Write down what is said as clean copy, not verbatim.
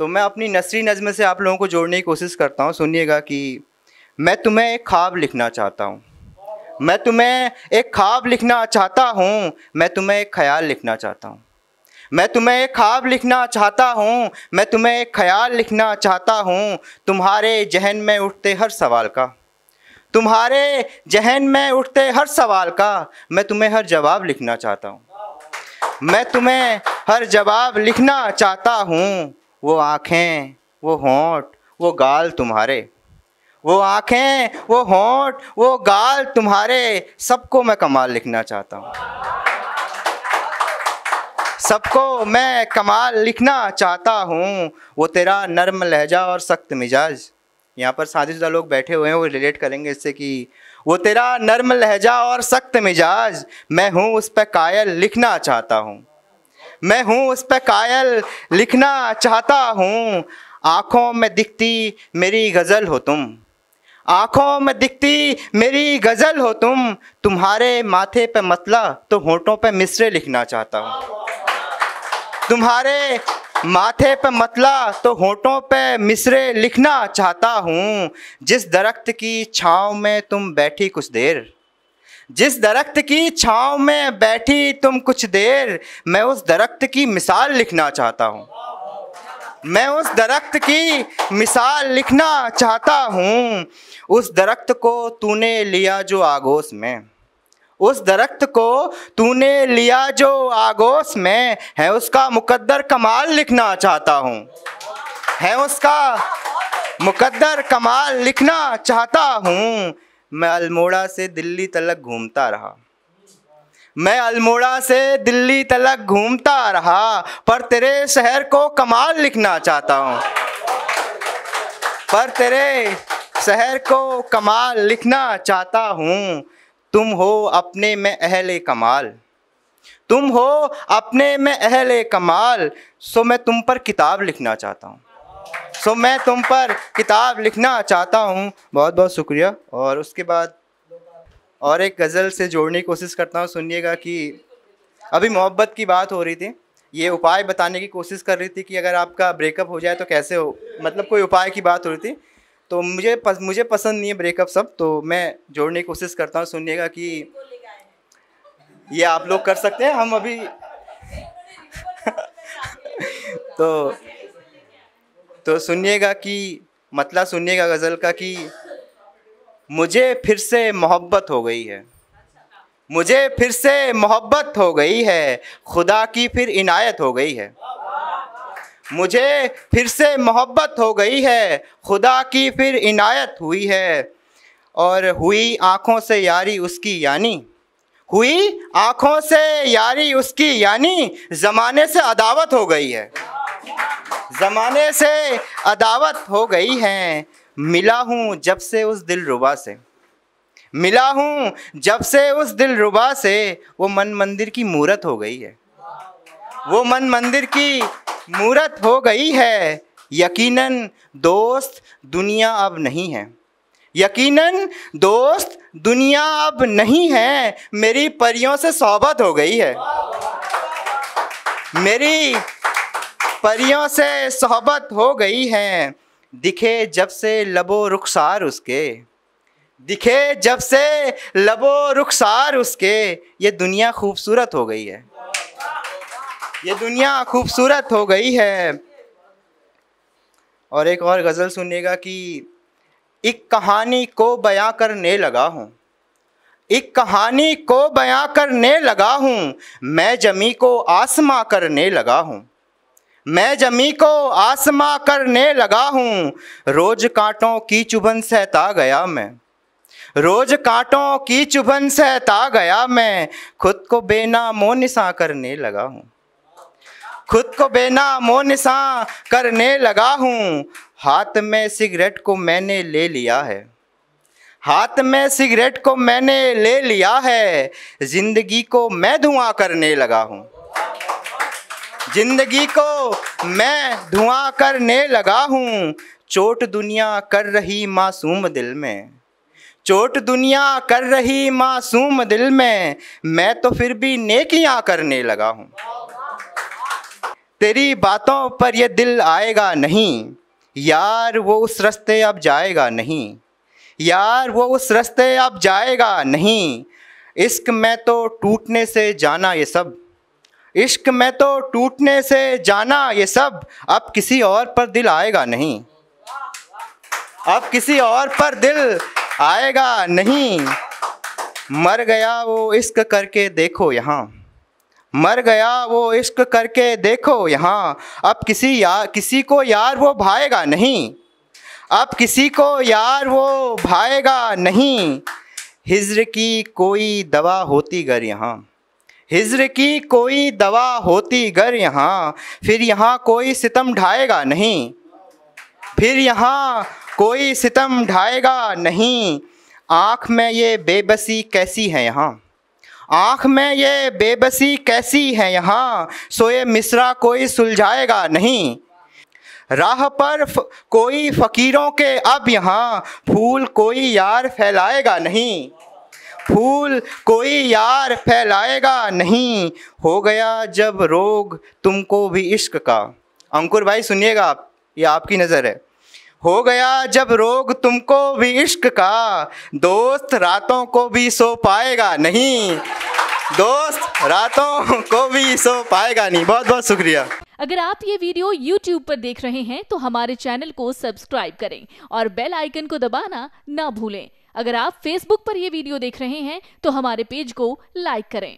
तो मैं अपनी नसरी नज़्म से आप लोगों को जोड़ने की कोशिश करता हूँ। सुनिएगा कि मैं तुम्हें एक ख्वाब लिखना चाहता हूँ, मैं तुम्हें एक ख्वाब लिखना चाहता हूँ, मैं तुम्हें एक ख्याल लिखना चाहता हूँ, मैं तुम्हें एक ख्वाब लिखना चाहता हूँ, मैं तुम्हें एक ख्याल लिखना चाहता हूँ। तुम्हारे जहन में उठते हर सवाल का, तुम्हारे जहन में उठते हर सवाल का मैं तुम्हें हर जवाब लिखना चाहता हूँ, मैं तुम्हें हर जवाब लिखना चाहता हूँ। वो आँखें, वो होंठ, वो गाल तुम्हारे, वो आँखें, वो होंठ, वो गाल तुम्हारे, सबको मैं कमाल लिखना चाहता हूँ, सबको मैं कमाल लिखना चाहता हूँ। वो तेरा नर्म लहजा और सख्त मिजाज, यहाँ पर शादीशुदा लोग बैठे हुए हैं, वो रिलेट करेंगे इससे कि वो तेरा नर्म लहजा और सख्त मिजाज, मैं हूँ उस पर कायल लिखना चाहता हूँ, मैं हूँ उस पर कायल लिखना चाहता हूँ। आँखों में दिखती मेरी गज़ल हो तुम, आँखों में दिखती मेरी गज़ल हो तुम। तुम्हारे माथे पे मतला तो होंठों पे मिसरे लिखना चाहता हूँ, तुम्हारे माथे पे मतला तो होंठों पे मिसरे लिखना चाहता हूँ। जिस दरख्त की छाँव में तुम बैठी कुछ देर, जिस दरख्त की छाँव में बैठी तुम कुछ देर, मैं उस दरख्त की मिसाल लिखना चाहता हूँ, मैं उस दरख्त की मिसाल लिखना चाहता हूँ। उस दरख्त को तूने लिया जो आगोश में, उस दरख्त को तूने लिया जो आगोश में, है उसका मुकद्दर कमाल लिखना चाहता हूँ, है उसका मुकद्दर कमाल लिखना चाहता हूँ। मैं अल्मोड़ा से दिल्ली तलक घूमता रहा, मैं अल्मोड़ा से दिल्ली तलक घूमता रहा, पर तेरे शहर को कमाल लिखना चाहता हूँ, पर तेरे शहर को कमाल लिखना चाहता हूँ। तुम हो अपने में अहले कमाल, तुम हो अपने में अहले कमाल, सो मैं तुम पर किताब लिखना चाहता हूँ, सो मैं तुम पर किताब लिखना चाहता हूँ। बहुत बहुत शुक्रिया। और उसके बाद और एक गज़ल से जोड़ने की कोशिश करता हूँ। सुनिएगा कि अभी मोहब्बत की बात हो रही थी, ये उपाय बताने की कोशिश कर रही थी कि अगर आपका ब्रेकअप हो जाए तो कैसे हो, मतलब कोई उपाय की बात हो रही थी। तो मुझे पसंद नहीं है ब्रेकअप सब, तो मैं जोड़ने की कोशिश करता हूँ। सुनिएगा कि ये आप लोग कर सकते हैं, हम अभी तो सुनिएगा कि मतलब सुनिएगा गज़ल का कि मुझे फिर से मोहब्बत हो गई है, मुझे फिर से मोहब्बत हो गई है, खुदा की फिर इनायत हो गई है, मुझे फिर से मोहब्बत हो गई है, खुदा की फिर इनायत हुई है। और हुई आँखों से यारी उसकी, यानी हुई आँखों से यारी उसकी, यानी ज़माने से अदावत हो गई है, ज़माने से अदावत हो गई है। मिला हूँ जब से उस दिलरुबा से, मिला हूँ जब से उस दिलरुबा से, वो मन मंदिर की मूरत हो गई है, वो मन मंदिर की मूरत हो गई है। यकीनन दोस्त दुनिया अब नहीं है, यकीनन दोस्त दुनिया अब नहीं है, मेरी परियों से सोहबत हो गई है, मेरी परियों से सोहबत हो गई है। दिखे जब से लबो रुखसार उसके, दिखे जब से लबो रुखसार उसके, ये दुनिया खूबसूरत हो गई है, ये दुनिया खूबसूरत हो गई है। और एक और गज़ल सुनिएगा कि एक कहानी को बयां करने लगा हूँ, एक कहानी को बयां करने लगा हूँ, मैं जमी को आसमां करने लगा हूँ, मैं जमी को आसमां करने लगा हूँ। रोज़ कांटों की चुभन सहता गया मैं, रोज़ कांटों की चुभन सहता गया मैं, खुद को बेनामो निशां करने लगा हूँ, खुद को बेनामो निशां करने लगा हूँ। हाथ में सिगरेट को मैंने ले लिया है, हाथ में सिगरेट को मैंने ले लिया है, ज़िंदगी को मैं धुआं करने लगा हूँ, ज़िंदगी को मैं धुआं करने लगा हूँ। चोट दुनिया कर रही मासूम दिल में, चोट दुनिया कर रही मासूम दिल में, मैं तो फिर भी नेकियां करने लगा हूँ, तेरी बातों पर ये दिल आएगा नहीं, यार वो उस रास्ते अब जाएगा नहीं, यार वो उस रास्ते अब जाएगा नहीं। इश्क में तो टूटने से जाना ये सब, इश्क में तो टूटने से जाना ये सब, अब किसी और पर दिल आएगा नहीं, अब किसी और पर दिल आएगा नहीं। मर गया वो इश्क करके देखो यहाँ, मर गया वो इश्क करके देखो यहाँ, अब किसी को यार वो भाएगा नहीं, अब किसी को यार वो भाएगा नहीं। हिज्र की कोई दवा होती गर यहाँ, हिज्र की कोई दवा होती गर यहाँ, फिर यहाँ कोई सितम ढाएगा नहीं, फिर यहाँ कोई सितम ढाएगा नहीं। आँख में ये बेबसी कैसी है यहाँ, आँख में ये बेबसी कैसी है यहाँ, सोए मिसरा कोई सुलझाएगा नहीं। राह पर कोई फ़कीरों के अब यहाँ, फूल कोई यार फैलाएगा नहीं, फूल कोई यार फैलाएगा नहीं। हो गया जब रोग तुमको भी इश्क का, अंकुर भाई सुनिएगा आप, ये आपकी नज़र है। हो गया जब रोग तुमको भी इश्क का, दोस्त रातों को भी सो पाएगा नहीं, दोस्त रातों को भी सो पाएगा नहीं। बहुत बहुत शुक्रिया। अगर आप ये वीडियो YouTube पर देख रहे हैं तो हमारे चैनल को सब्सक्राइब करें और बेल आइकन को दबाना ना भूलें। अगर आप Facebook पर ये वीडियो देख रहे हैं तो हमारे पेज को लाइक करें।